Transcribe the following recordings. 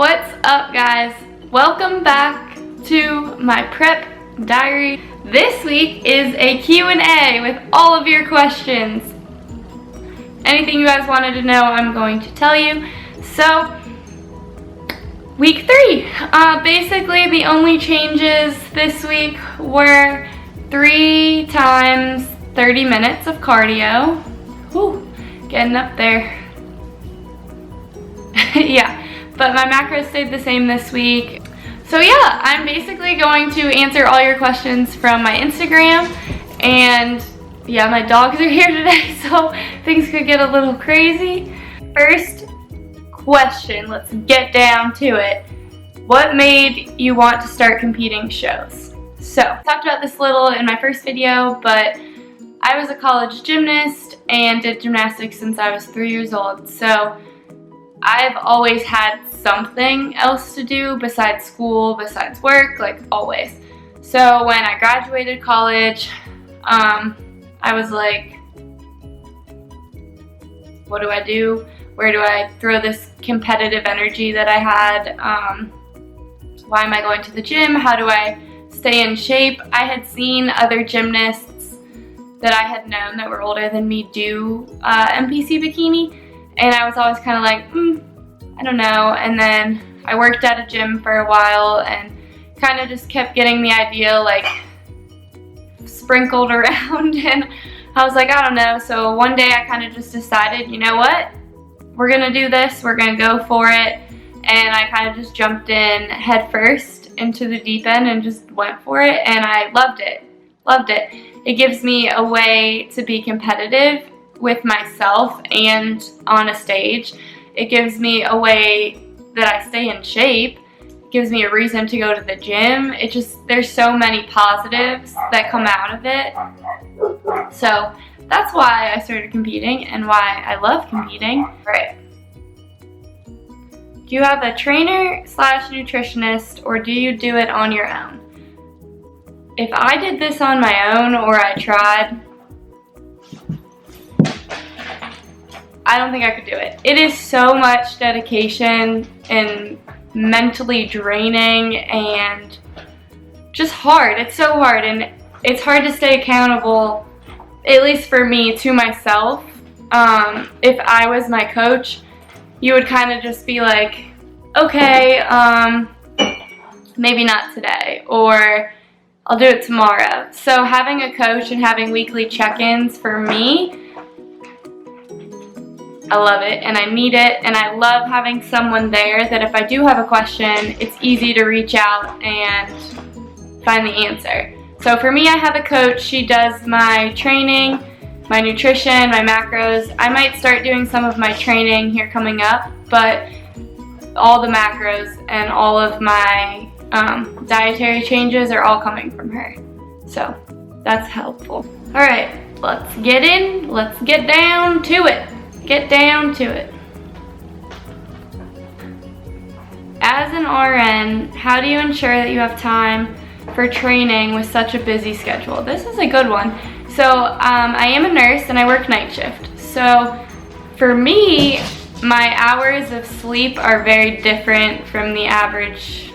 What's up, guys? Welcome back to my prep diary. This week is a Q&A with all of your questions. Anything you guys wanted to know, I'm going to tell you. So, week 3. Basically, the only changes this week were 3 times 30 minutes of cardio. Whew, getting up there. Yeah. But my macros stayed the same this week. So yeah, I'm basically going to answer all your questions from my Instagram. And yeah, my dogs are here today, so things could get a little crazy. First question, let's get down to it. What made you want to start competing shows? So, I talked about this a little in my first video, but I was a college gymnast and did gymnastics since I was 3 years old. So I've always had something else to do besides school, besides work, like always. So when I graduated college, I was like, what do I do? Where do I throw this competitive energy that I had? Why am I going to the gym? How do I stay in shape? I had seen other gymnasts that I had known that were older than me do NPC Bikini. And I was always kind of like, I don't know. And then I worked at a gym for a while and kind of just kept getting the idea like sprinkled around. And I was like, I don't know. So one day I kind of just decided, you know what? We're going to do this. We're going to go for it. And I kind of just jumped in head first into the deep end and just went for it. And I loved it. Loved it. It gives me a way to be competitive with myself and on a stage. It gives me a way that I stay in shape. It gives me a reason to go to the gym. There's so many positives that come out of it. So that's why I started competing and why I love competing. Right. Do you have a trainer / nutritionist, or do you do it on your own? If I did this on my own, or I tried, I don't think I could do it. It is so much dedication and mentally draining and just hard. It's so hard, and it's hard to stay accountable, at least for me, to myself. If I was my coach, you would kind of just be like, okay, maybe not today, or I'll do it tomorrow. So having a coach and having weekly check-ins for me, I love it and I need it, and I love having someone there that if I do have a question, it's easy to reach out and find the answer. So for me, I have a coach. She does my training, my nutrition, my macros. I might start doing some of my training here coming up, but all the macros and all of my dietary changes are all coming from her. So that's helpful. All right, let's get down to it. Get down to it. As an RN, how do you ensure that you have time for training with such a busy schedule? This is a good one. So I am a nurse and I work night shift. So for me, my hours of sleep are very different from the average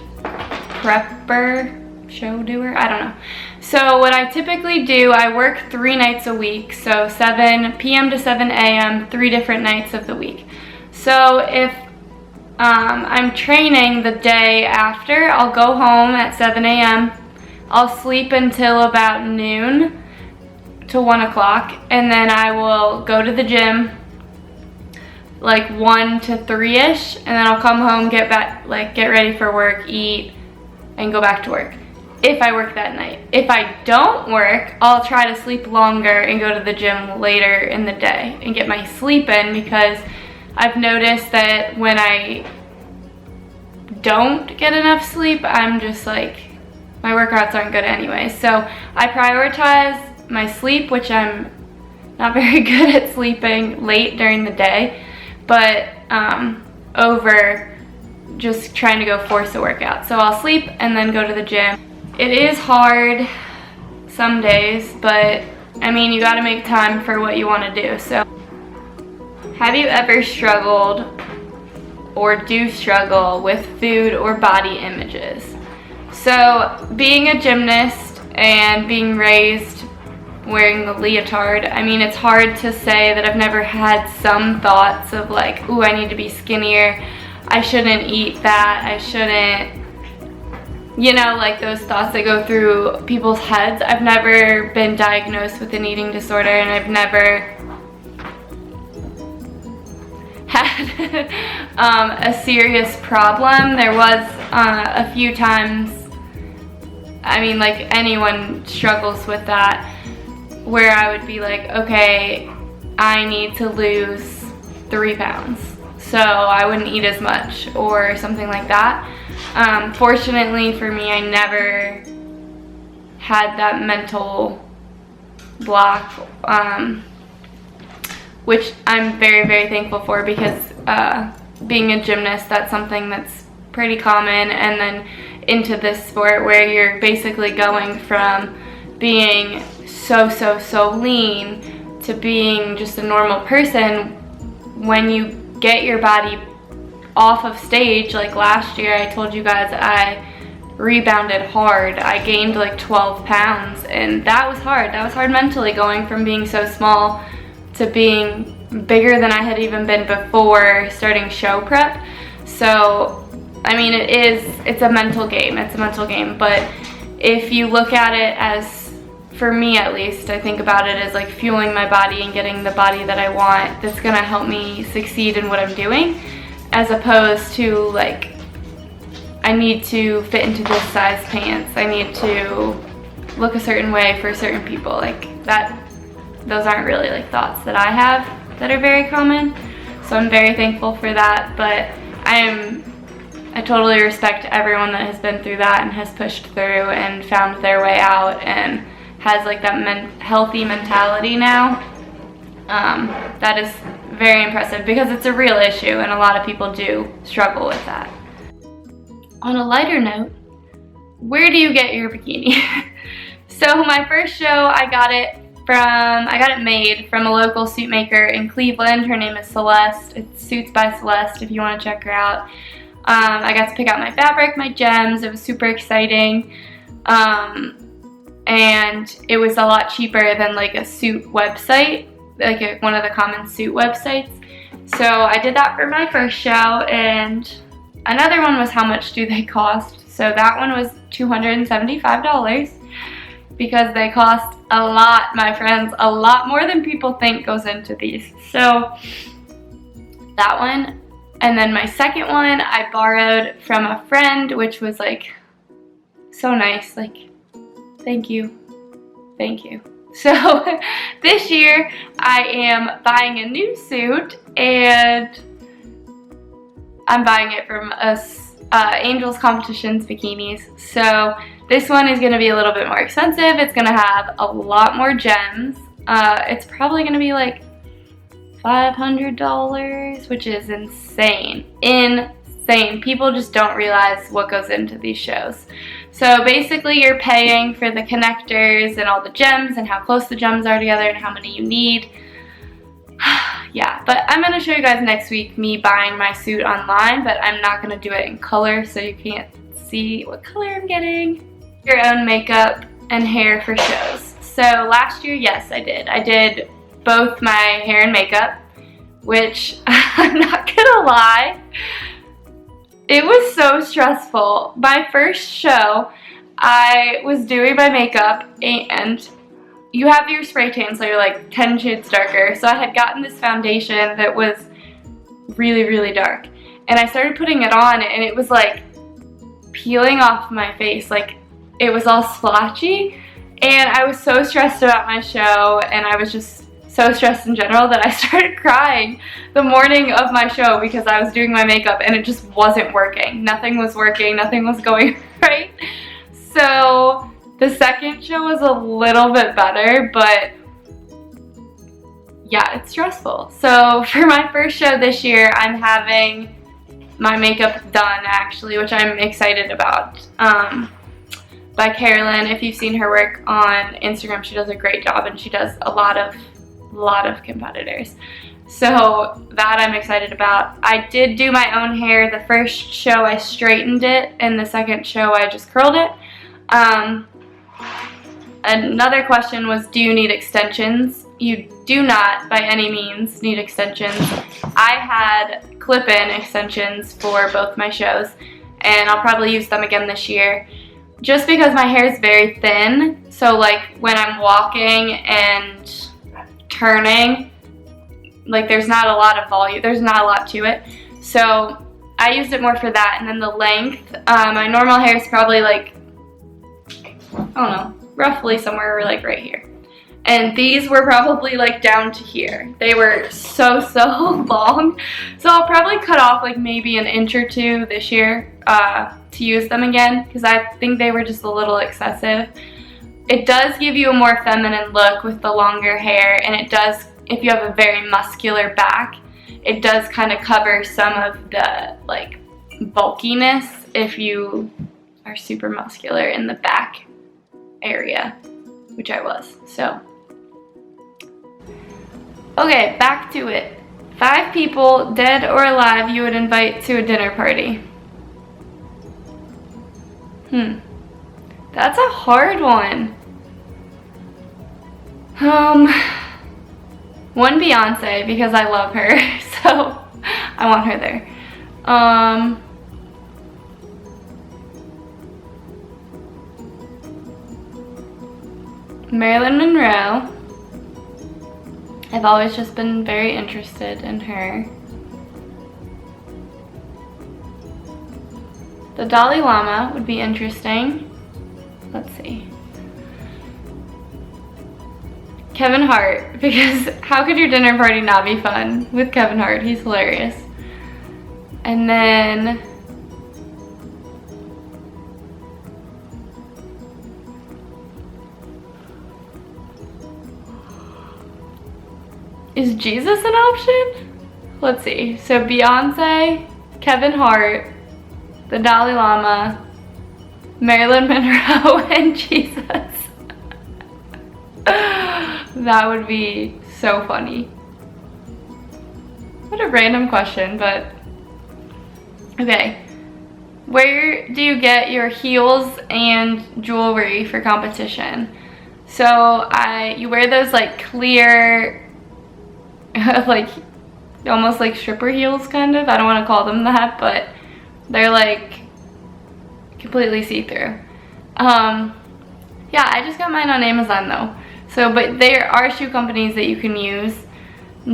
prepper, show doer, I don't know. So what I typically do, I work 3 nights a week, so 7 p.m. to 7 a.m., 3 different nights of the week. So if I'm training the day after, I'll go home at 7 a.m., I'll sleep until about noon to 1 o'clock, and then I will go to the gym like 1 to 3-ish, and then I'll come home, get ready for work, eat, and go back to work. If I work that night. If I don't work, I'll try to sleep longer and go to the gym later in the day and get my sleep in, because I've noticed that when I don't get enough sleep, I'm just like, my workouts aren't good anyway. So I prioritize my sleep, which I'm not very good at sleeping late during the day, but over just trying to go force a workout. So I'll sleep and then go to the gym. It is hard some days, but I mean, you gotta make time for what you want to do. So have you ever struggled or do struggle with food or body images. So being a gymnast and being raised wearing the leotard, I mean, it's hard to say that I've never had some thoughts of like, ooh, I need to be skinnier, I shouldn't eat that, I shouldn't, you know, like those thoughts that go through people's heads. I've never been diagnosed with an eating disorder, and I've never had a serious problem. There was a few times, I mean, like anyone struggles with that, where I would be like, okay, I need to lose 3 pounds, so I wouldn't eat as much or something like that. Fortunately for me, I never had that mental block, which I'm very, very thankful for, because being a gymnast, that's something that's pretty common. And then into this sport where you're basically going from being so lean to being just a normal person, when you get your body off of stage, like last year I told you guys I rebounded hard. I gained like 12 pounds, and that was hard. That was hard mentally, going from being so small to being bigger than I had even been before starting show prep. So I mean, it's a mental game. It's a mental game. But if you look at it as, for me at least, I think about it as like fueling my body and getting the body that I want, that's gonna help me succeed in what I'm doing, as opposed to like, I need to fit into this size pants, I need to look a certain way for certain people. Like that, those aren't really like thoughts that I have that are very common. So I'm very thankful for that. But I totally respect everyone that has been through that and has pushed through and found their way out and has like that healthy mentality now. That is very impressive, because it's a real issue and a lot of people do struggle with that. On a lighter note, where do you get your bikini? So my first show, I got it made from a local suit maker in Cleveland. Her name is Celeste. It's Suits by Celeste if you want to check her out. I got to pick out my fabric, my gems. It was super exciting. And it was a lot cheaper than like a suit website, like one of the common suit websites. So I did that for my first show, and another one was how much do they cost. So that one was $275, because they cost a lot, my friends, a lot more than people think goes into these. So that one. And then my second one I borrowed from a friend, which was like so nice, like thank you. So this year I am buying a new suit, and I'm buying it from Angels Competitions Bikinis. So this one is going to be a little bit more expensive. It's going to have a lot more gems. It's probably going to be like $500, which is insane. People just don't realize what goes into these shows. So basically you're paying for the connectors and all the gems and how close the gems are together and how many you need. Yeah, but I'm going to show you guys next week me buying my suit online, but I'm not going to do it in color, so you can't see what color I'm getting. Your own makeup and hair for shows. So last year, yes, I did both my hair and makeup, which I'm not gonna lie, it was so stressful. My first show, I was doing my makeup, and you have your spray tan, so you're like 10 shades darker. So I had gotten this foundation that was really dark, and I started putting it on, and it was like peeling off my face, like it was all splotchy. And I was so stressed about my show, and I was just so stressed in general that I started crying the morning of my show, because I was doing my makeup and it just wasn't working. Nothing was working, nothing was going right. So the second show was a little bit better, but yeah, it's stressful. So for my first show this year, I'm having my makeup done actually, which I'm excited about. By Carolyn. If you've seen her work on Instagram, she does a great job, and she does a lot of competitors. So that I'm excited about. I did do my own hair. The first show I straightened it, and the second show I just curled it. Another question was, do you need extensions? You do not by any means need extensions. I had clip-in extensions for both my shows, and I'll probably use them again this year. Just because my hair is very thin, so like when I'm walking and turning, like there's not a lot of volume, there's not a lot to it. So I used it more for that. And then the length, my normal hair is probably like, I don't know, roughly somewhere like right here. And these were probably like down to here. They were so long. So I'll probably cut off like maybe an inch or two this year to use them again, because I think they were just a little excessive. It does give you a more feminine look with the longer hair, and it does, if you have a very muscular back, it does kind of cover some of the like bulkiness if you are super muscular in the back area, which I was. So okay, back to it. 5 people, dead or alive, you would invite to a dinner party. That's a hard one. One, Beyonce, because I love her, so I want her there. Marilyn Monroe. I've always just been very interested in her. The Dalai Lama would be interesting. Let's see. Kevin Hart, because how could your dinner party not be fun with Kevin Hart? He's hilarious. And then is Jesus an option? Let's see. So Beyonce, Kevin Hart, the Dalai Lama, Marilyn Monroe, and Jesus. That would be so funny. What a random question, but okay. Where do you get your heels and jewelry for competition? So you wear those like clear, like almost like stripper heels kind of. I don't want to call them that, but they're like completely see-through. Yeah, I just got mine on Amazon though. So, but there are shoe companies that you can use.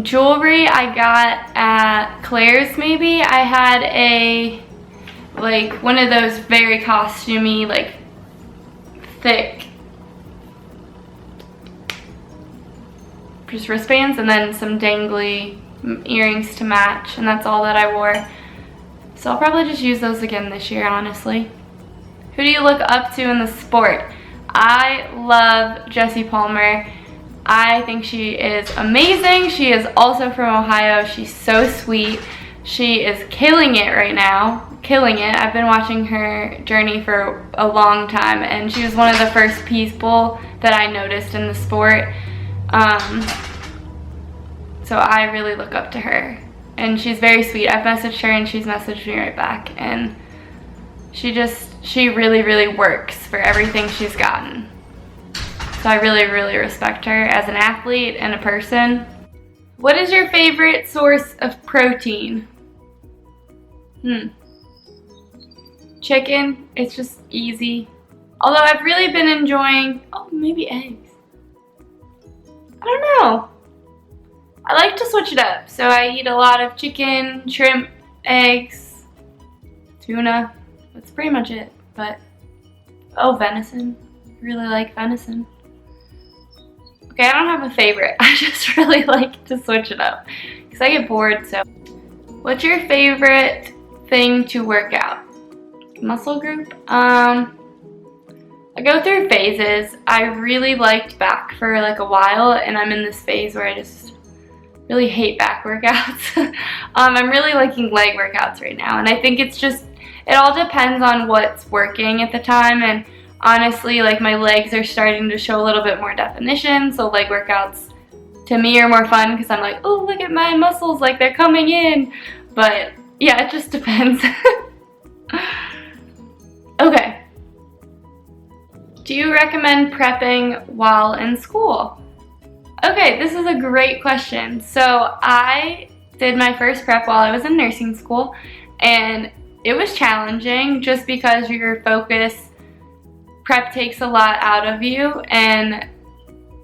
Jewelry I got at Claire's maybe. I had a, like one of those very costumey, like thick just wristbands, and then some dangly earrings to match, and that's all that I wore. So I'll probably just use those again this year, honestly. Who do you look up to in the sport? I love Jessie Palmer. I think she is amazing. She is also from Ohio. She's so sweet. She is killing it right now. Killing it. I've been watching her journey for a long time, and she was one of the first people that I noticed in the sport. So I really look up to her. And she's very sweet. I've messaged her and she's messaged me right back. And she really works for everything she's gotten. So I really respect her as an athlete and a person. What is your favorite source of protein? Chicken. It's just easy. Although I've really been enjoying, maybe eggs. I don't know. I like to switch it up. So I eat a lot of chicken, shrimp, eggs, tuna. That's pretty much it. But, venison. I really like venison. Okay, I don't have a favorite. I just really like to switch it up because I get bored. So, what's your favorite thing to work out? Muscle group? I go through phases. I really liked back for like a while, and I'm in this phase where I just really hate back workouts. I'm really liking leg workouts right now, and I think it's just, it all depends on what's working at the time. And honestly, like my legs are starting to show a little bit more definition, so leg workouts to me are more fun because I'm like, oh, look at my muscles, like they're coming in. But yeah, it just depends. Okay. Do you recommend prepping while in school? Okay, this is a great question. So I did my first prep while I was in nursing school, and it was challenging just because your focus, prep takes a lot out of you, and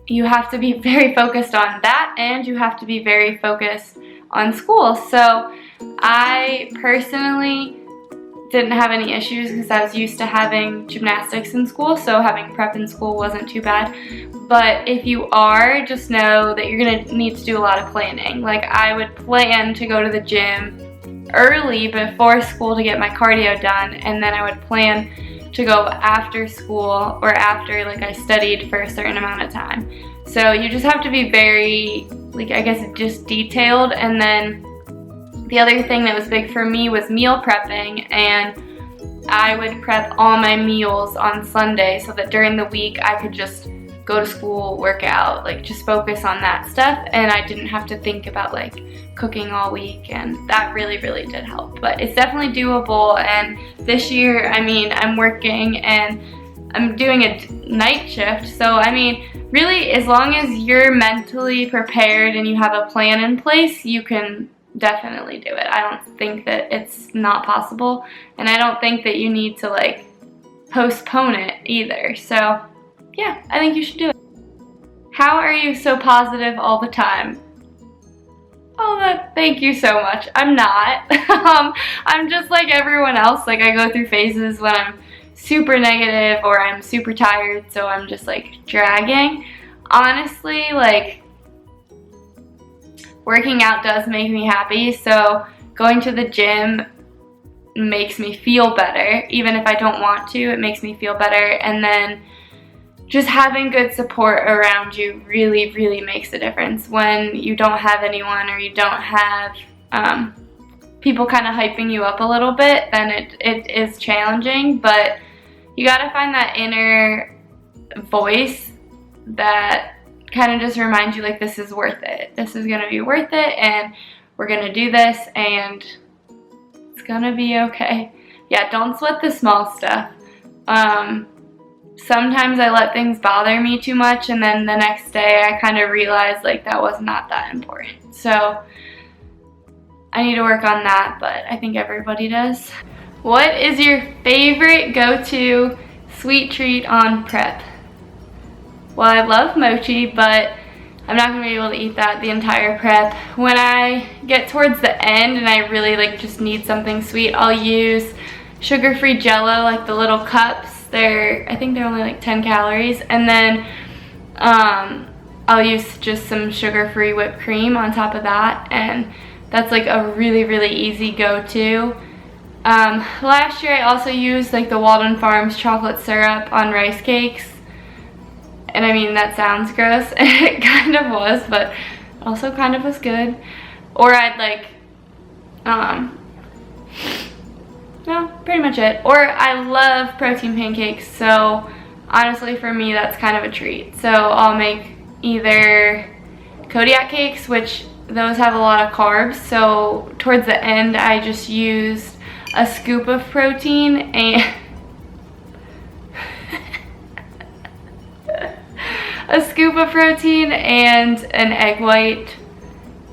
you have to be very focused on that, and you have to be very focused on school. So I personally didn't have any issues because I was used to having gymnastics in school, so having prep in school wasn't too bad. But if you are, just know that you're gonna need to do a lot of planning. Like, I would plan to go to the gym early before school to get my cardio done, and then I would plan to go after school or after like I studied for a certain amount of time. So you just have to be very, like, I guess just detailed. And then the other thing that was big for me was meal prepping, and I would prep all my meals on Sunday so that during the week I could just go to school, work out, like just focus on that stuff, and I didn't have to think about like cooking all week, and that really did help. But it's definitely doable. And this year, I mean, I'm working and I'm doing a night shift, so I mean, really, as long as you're mentally prepared and you have a plan in place, you can definitely do it. I don't think that it's not possible, and I don't think that you need to like postpone it either. So yeah, I think you should do it. How are you so positive all the time? Oh, thank you so much. I'm not. I'm just like everyone else. Like, I go through phases when I'm super negative or I'm super tired, so I'm just like dragging. Honestly, like, working out does make me happy, so going to the gym makes me feel better. Even if I don't want to, it makes me feel better. And then just having good support around you really makes a difference. When you don't have anyone or you don't have people kind of hyping you up a little bit, then it is challenging, but you gotta find that inner voice that kind of just reminds you, like, this is worth it. This is gonna be worth it, and we're gonna do this, and it's gonna be okay. Yeah, don't sweat the small stuff. Sometimes I let things bother me too much, and then the next day I kind of realize, like, that was not that important. So I need to work on that, but I think everybody does. What is your favorite go-to sweet treat on prep? Well, I love mochi, but I'm not going to be able to eat that the entire prep. When I get towards the end and I really like just need something sweet, I'll use sugar-free Jello, like the little cups. I think they're only like 10 calories. And then I'll use just some sugar-free whipped cream on top of that, and that's like a really easy go-to. Last year I also used like the Walden Farms chocolate syrup on rice cakes. And I mean, that sounds gross, and it kind of was, but also kind of was good. Or I'd like, no, pretty much it. Or I love protein pancakes, so honestly for me that's kind of a treat. So I'll make either Kodiak cakes, which those have a lot of carbs, so towards the end I just used a scoop of protein and a scoop of protein and an egg white,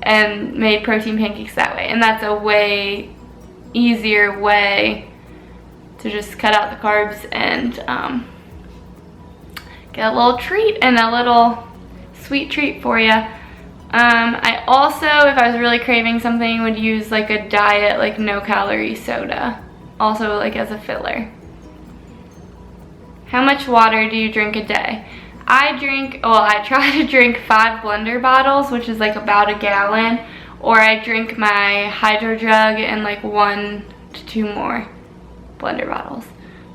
and made protein pancakes that way. And that's a way easier way to just cut out the carbs and get a little treat and a little sweet treat for you. I also, if I was really craving something, would use like a diet, like no calorie soda, also like as a filler. How much water do you drink a day? I try to drink 5 blender bottles, which is like about a gallon, or I drink my hydro jug and like 1 to 2 more blender bottles.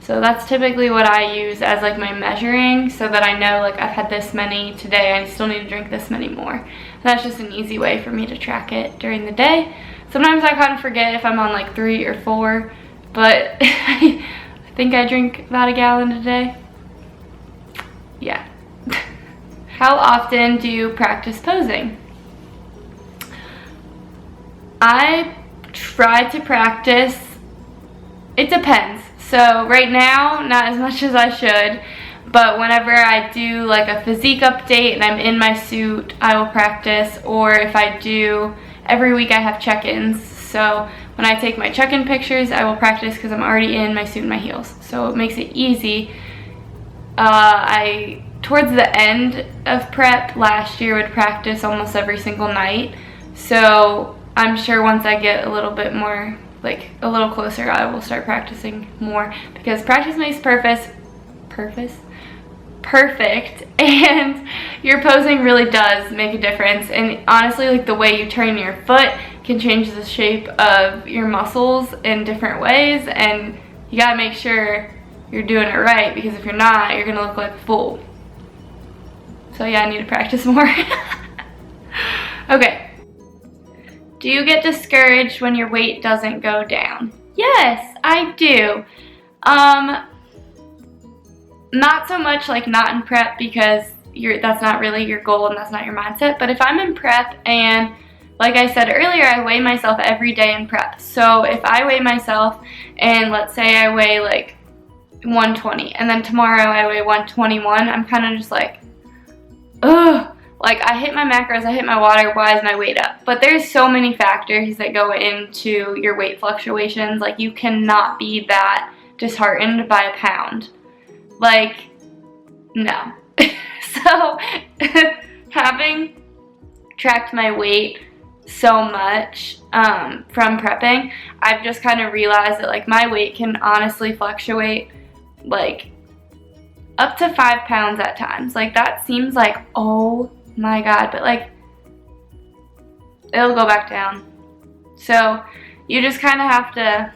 So that's typically what I use as like my measuring, so that I know like I've had this many today, I still need to drink this many more. And that's just an easy way for me to track it during the day. Sometimes I kind of forget if I'm on like 3 or 4, but I think I drink about a gallon a day. Yeah. How often do you practice posing? I try to practice, it depends. So right now, not as much as I should, but whenever I do like a physique update and I'm in my suit, I will practice. Or if I do, every week I have check-ins. So when I take my check-in pictures, I will practice because I'm already in my suit and my heels. So it makes it easy. Towards the end of prep last year, would practice almost every single night. So I'm sure once I get a little bit more, like a little closer, I will start practicing more, because practice makes perfect, and your posing really does make a difference. And honestly, like the way you turn your foot can change the shape of your muscles in different ways, and you gotta make sure you're doing it right, because if you're not, you're gonna look like a fool. So yeah, I need to practice more. Okay. Do you get discouraged when your weight doesn't go down? Yes, I do. Not so much like not in prep, because that's not really your goal and that's not your mindset. But if I'm in prep and, like I said earlier, I weigh myself every day in prep. So if I weigh myself and let's say I weigh like 120 and then tomorrow I weigh 121, I'm kind of just like, ugh. Like, I hit my macros, I hit my water, why is my weight up? But there's so many factors that go into your weight fluctuations. Like, you cannot be that disheartened by a pound. Like, no. So, having tracked my weight so much from prepping, I've just kind of realized that, like, my weight can honestly fluctuate, like, up to 5 pounds at times. Like, that seems like, oh my god, but like it'll go back down. So you just kind of have to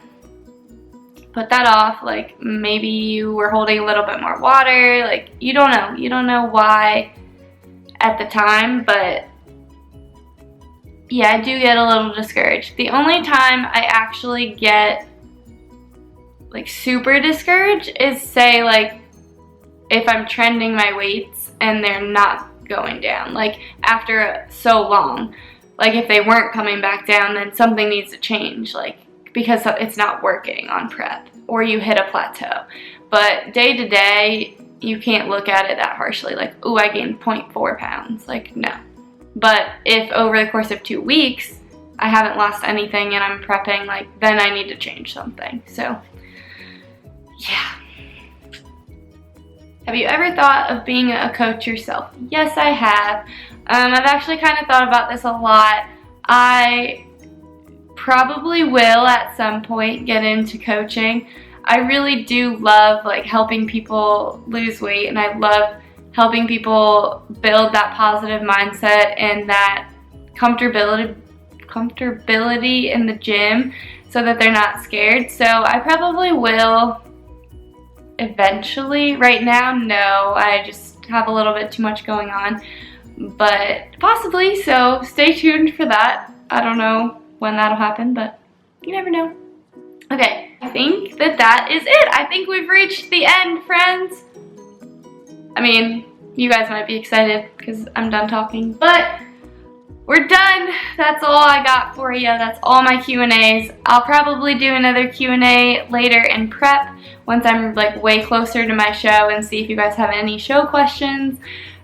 put that off. Like, maybe you were holding a little bit more water, like you don't know why at the time. But yeah, I do get a little discouraged. The only time I actually get like super discouraged is, say, like if I'm trending my weights and they're not going down, like after so long. Like, if they weren't coming back down, then something needs to change, like because it's not working on prep, or you hit a plateau. But day to day, you can't look at it that harshly, like, ooh, I gained 0.4 pounds. Like, no. But if over the course of 2 weeks I haven't lost anything and I'm prepping, like, then I need to change something. So yeah. Have you ever thought of being a coach yourself? Yes, I have. I've actually kind of thought about this a lot. I probably will at some point get into coaching. I really do love like helping people lose weight, and I love helping people build that positive mindset and that comfortability in the gym so that they're not scared. So I probably will eventually. Right now, no, I just have a little bit too much going on, but possibly. So stay tuned for that. I don't know when that'll happen, but you never know. Okay, I think that is it. I think we've reached the end, friends. I mean, you guys might be excited because I'm done talking, but we're done. That's all I got for you. That's all my Q&As. I'll probably do another Q&A later in prep once I'm like way closer to my show and see if you guys have any show questions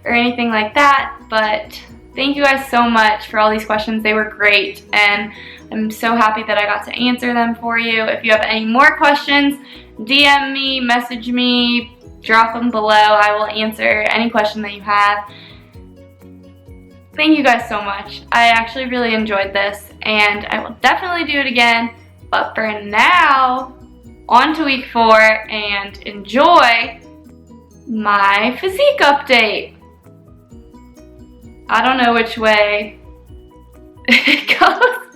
or anything like that. But thank you guys so much for all these questions. They were great, and I'm so happy that I got to answer them for you. If you have any more questions, DM me, message me, drop them below. I will answer any question that you have. Thank you guys so much. I actually really enjoyed this, and I will definitely do it again. But for now, on to week 4 and enjoy my physique update. I don't know which way it goes.